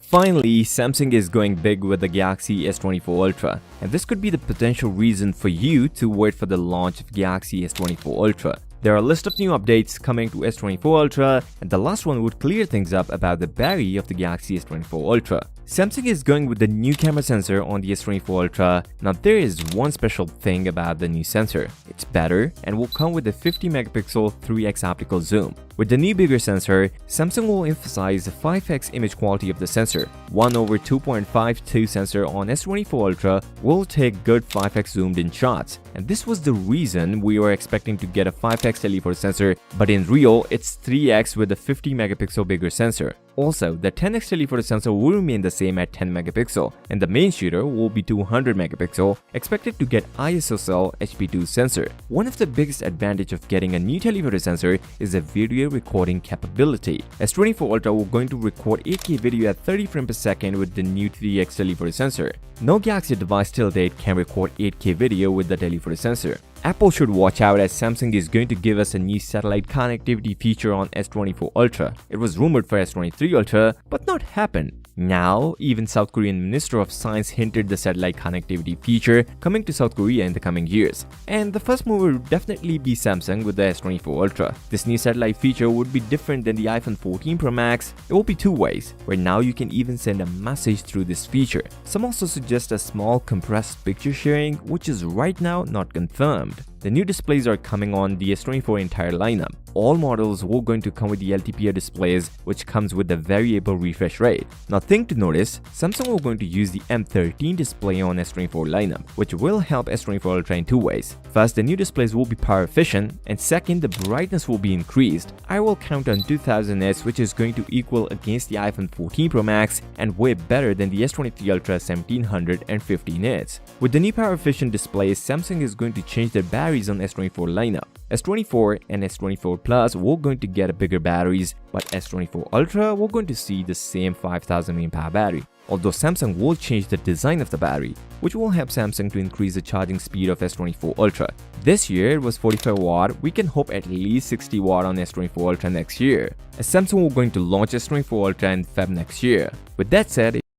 Finally, Samsung is going big with the Galaxy S24 Ultra, and this could be the potential reason for you to wait for the launch of Galaxy S24 Ultra. There are a list of new updates coming to S24 Ultra, and the last one would clear things up about the battery of the Galaxy S24 Ultra. Samsung is going with the new camera sensor on the S24 Ultra. Now there is one special thing about the new sensor. It's better and will come with a 50 megapixel 3x optical zoom. With the new bigger sensor, Samsung will emphasize the 5x image quality of the sensor. 1/2.52 sensor on S24 Ultra will take good 5x zoomed in shots, and this was the reason we were expecting to get a 5x telephoto sensor, but in real it's 3x with a 50 megapixel bigger sensor. Also, the 10x telephoto sensor will remain the same at 10 megapixel, and the main shooter will be 200 megapixel, expected to get ISOCELL HP2 sensor. One of the biggest advantage of getting a new telephoto sensor is the video recording capability. S24 Ultra will going to record 8K video at 30 frames per second with the new 3x telephoto sensor. No Galaxy device till date can record 8K video with the telephoto sensor. Apple should watch out as Samsung is going to give us a new satellite connectivity feature on S24 Ultra. It was rumored for S23 Ultra, but not happened. Now, even South Korean Minister of Science hinted the satellite connectivity feature coming to South Korea in the coming years. And the first mover would definitely be Samsung with the S24 Ultra. This new satellite feature would be different than the iPhone 14 Pro Max. It will be two ways, where now you can even send a message through this feature. Some also suggest a small compressed picture sharing, which is right now not confirmed. The new displays are coming on the S24 entire lineup. All models will going to come with the LTPO displays, which comes with the variable refresh rate. Now thing to notice, Samsung will going to use the M13 display on S24 lineup, which will help S24 Ultra in two ways. First, the new displays will be power efficient, and second, the brightness will be increased. I will count on 2000 nits, which is going to equal against the iPhone 14 Pro Max and way better than the S23 Ultra 1750 nits. With the new power efficient displays, Samsung is going to change their batteries on S24 lineup. S24 and S24 Plus will going to get bigger batteries, but S24 Ultra will going to see the same 5000 mAh battery. Although Samsung will change the design of the battery, which will help Samsung to increase the charging speed of S24 Ultra. This year it was 45 watt, we can hope at least 60 watt on S24 Ultra next year, as Samsung will going to launch S24 Ultra in Feb next year. With that said,